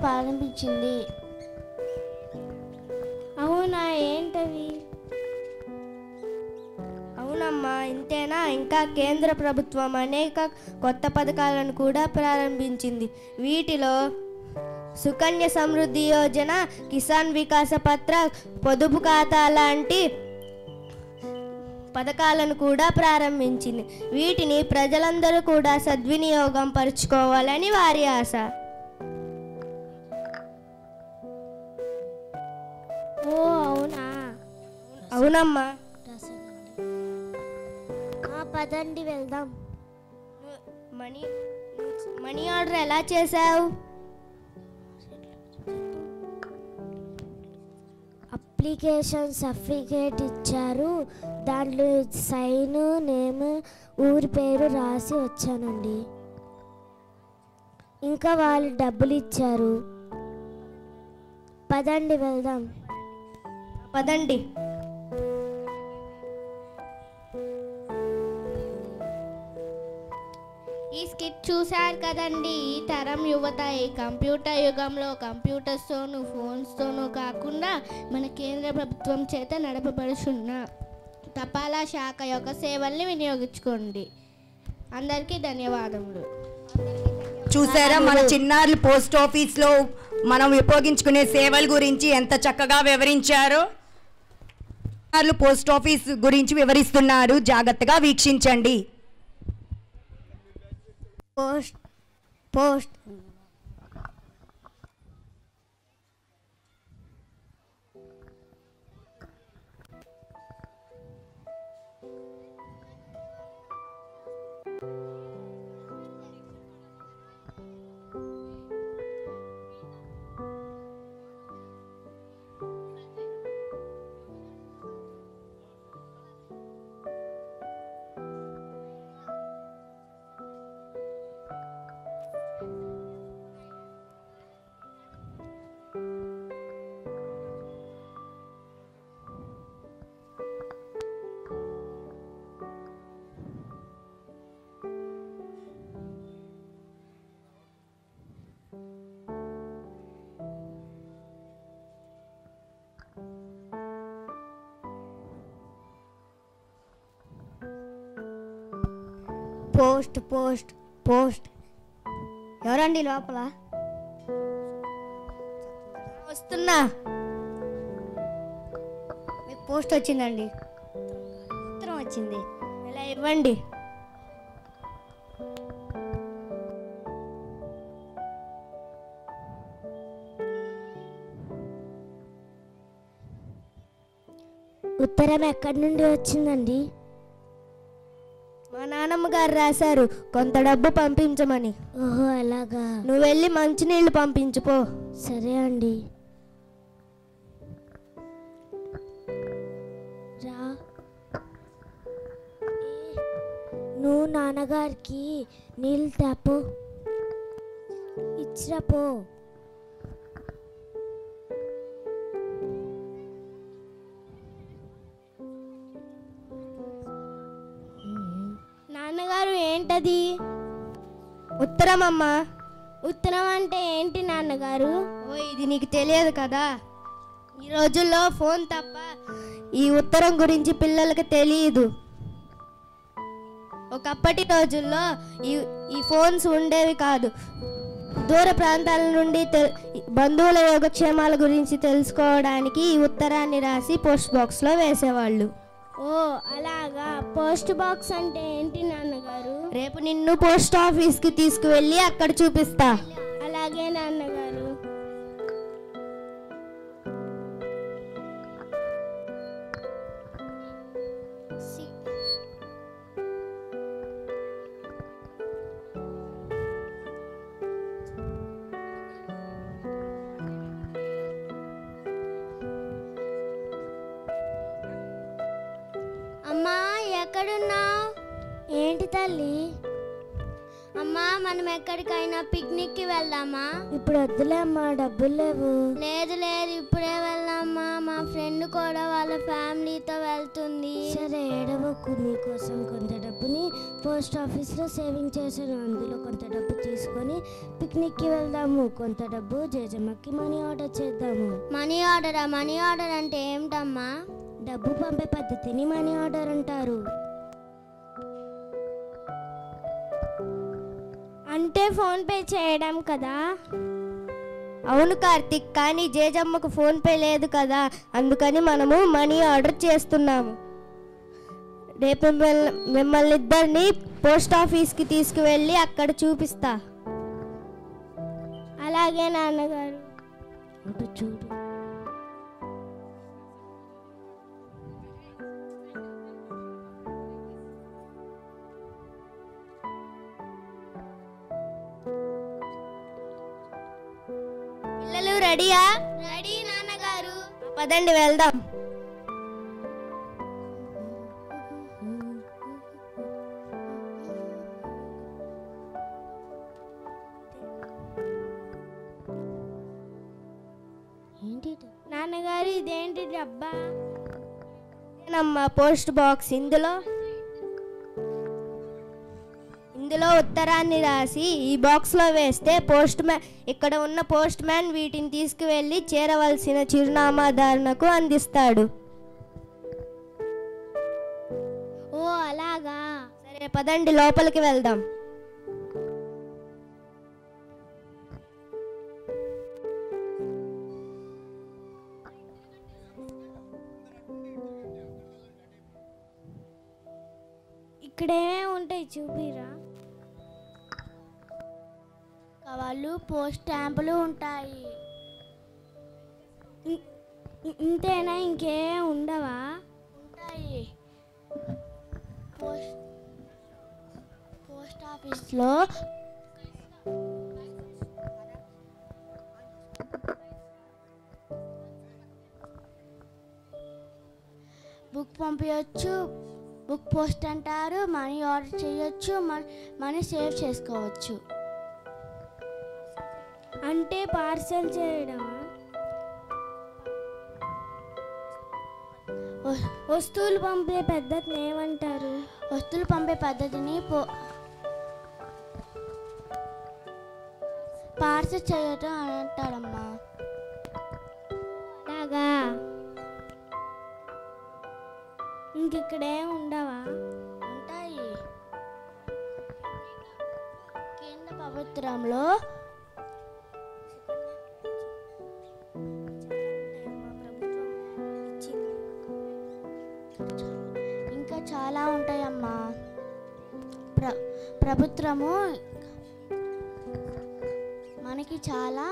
ప్రారంభించింది. అవునా, ఏంటవి? అవునమ్మా, ఇంతేనా? ఇంకా కేంద్ర ప్రభుత్వం అనేక కొత్త పథకాలను కూడా ప్రారంభించింది. వీటిలో సుకన్య సమృద్ధి యోజన, కిసాన్ వికాస పత్ర, పొదుపు ఖాతా లాంటి పథకాలను కూడా ప్రారంభించింది. వీటిని ప్రజలందరూ కూడా సద్వినియోగం పరుచుకోవాలని వారి ఆశ. ఓ అవునా? అవునమ్మా. పదండి వెళ్దాం. మనీ ఆర్డర్ ఎలా చేసావు? అప్లికేషన్ సర్టిఫికేట్ ఇచ్చారు, దాంట్లో సైన్, నేమ్, ఊరి పేరు రాసి వచ్చానండి. ఇంకా వాళ్ళు డబ్బులు ఇచ్చారు. పదండి వెళ్దాం. పదండి. ఈ స్కిట్ చూశారు కదండి. ఈ తరం యువత ఈ కంప్యూటర్ యుగంలో కంప్యూటర్స్తోనూ ఫోన్స్తోనూ కాకుండా మన కేంద్ర ప్రభుత్వం చేత నడపబడుచున్న తపాలా శాఖ యొక్క సేవల్ని వినియోగించుకోండి. అందరికీ ధన్యవాదములు. చూసారా మన చిన్నారులు పోస్ట్ ఆఫీస్లో మనం ఉపయోగించుకునే సేవల గురించి ఎంత చక్కగా వివరించారో. చిన్నారులు పోస్ట్ ఆఫీస్ గురించి వివరిస్తున్నారు, జాగ్రత్తగా వీక్షించండి. Post post post post post. ఎవరండి లోపల? వస్తున్నా. మీకు పోస్ట్ వచ్చిందండి. ఉత్తరం వచ్చింది. ఇలా ఇవ్వండి. ఉత్తరం ఎక్కడి నుండి వచ్చిందండి? మా నాన్నమ్మ గారు రాశారు కొంత డబ్బు పంపించమని. ఓహో అలాగా. నువ్వు వెళ్ళి మంచినీళ్ళు పంపించుపో. సరే అండి. రా, నువ్వు నాన్నగారికి నీళ్ళు తాపు ఇచ్చిరాపో. నాన్నగారు ఏంటది? ఉత్తరం అమ్మా. ఉత్తరం అంటే ఏంటి నాన్నగారు? ఓ, ఇది నీకు తెలియదు కదా. ఈ రోజుల్లో ఫోన్ తప్ప ఈ ఉత్తరం గురించి పిల్లలకి తెలియదు. ఒకప్పటి రోజుల్లో ఈ ఫోన్స్ ఉండేవి కాదు. దూర ప్రాంతాల నుండి బంధువుల యోగక్షేమాల గురించి తెలుసుకోవడానికి ఈ ఉత్తరాన్ని రాసి పోస్ట్ బాక్స్లో వేసేవాళ్ళు. ఓ అలాగా. పోస్ట్ బాక్స్ అంటే ఏంటి నాన్నగారు? రేపు నిన్ను పోస్ట్ ఆఫీస్కి తీసుకువెళ్ళి అక్కడ చూపిస్తా. అలాగే నాన్నగారు. అమ్మా ఎక్కడున్నావు? ఏంటి తల్లి? అమ్మా మనం ఎక్కడికైనా పిక్నిక్కి వెళ్దామా? ఇప్పుడు వద్దులే అమ్మా, డబ్బులు లేవు. లేదు లేదు, ఇప్పుడే వెళ్దామా. మా ఫ్రెండ్ కూడా వాళ్ళ ఫ్యామిలీతో వెళ్తుంది. సరే ఏడవకు, నీకోసం కొంత డబ్బుని పోస్ట్ ఆఫీస్లో సేవింగ్ చేశాను. అందులో కొంత డబ్బు తీసుకొని పిక్నిక్కి వెళ్దాము. కొంత డబ్బు జేజమ్మకి మనీ ఆర్డర్ చేద్దాము. మనీ ఆర్డరా? మనీ ఆర్డర్ అంటే ఏమిటమ్మా? డబ్బు పంపే పద్ధతిని మనీ ఆర్డర్ అంటారు. అంటే ఫోన్పే చేయడం కదా? అవును కార్తిక్, కానీ జేజమ్మకు ఫోన్పే లేదు కదా, అందుకని మనము మనీ ఆర్డర్ చేస్తున్నాము. రేపు మిమ్మల్ని ఇద్దరిని పోస్ట్ ఆఫీస్కి తీసుకువెళ్ళి అక్కడ చూపిస్తా. అలాగే నాన్నగారు. చూడు, పిల్లలు రెడీయా? రెడీ నాన్నగారు. పదండి వెళ్దాం. నాన్నగారు ఇదేంటి డబ్బా? నమ్మ పోస్ట్ బాక్స్. ఇందులో ఉత్తరాన్ని రాసి ఈ బాక్స్లో వేస్తే ఇక్కడ ఉన్న పోస్ట్ మ్యాన్ వీటిని తీసుకువెళ్ళి చేరవలసిన చిరునామాదారునకు అందిస్తాడు. ఓ అలాగా. సరే పదండి లోపలికి వెళ్దాం. ఇక్కడేమే ఉంటాయి చూపిరా? కవర్లు, పోస్ట్ స్టాంపులు ఉంటాయి. ఇంతేనా? ఇంకే ఉండవా? ఉంటాయి. పోస్ట్ ఆఫీస్లో బుక్ పంపించవచ్చు, బుక్ పోస్ట్ అంటారు. మనీ ఆర్డర్ చేయొచ్చు, మనీ సేవ్ చేసుకోవచ్చు. అంటే పార్సల్ చేయడమా? వస్తువులు పంపే పద్ధతిని ఏమంటారు? వస్తువులు పంపే పద్ధతిని పార్సల్ చేయటం అని అంటారమ్మా. అలాగా. ఇంకిక్కడే ఉండవా? ఉంటాయి. కేంద్ర ప్రభుత్వంలో ఇంకా చాలా ఉంటాయమ్మా. ప్రభుత్వము మనకి చాలా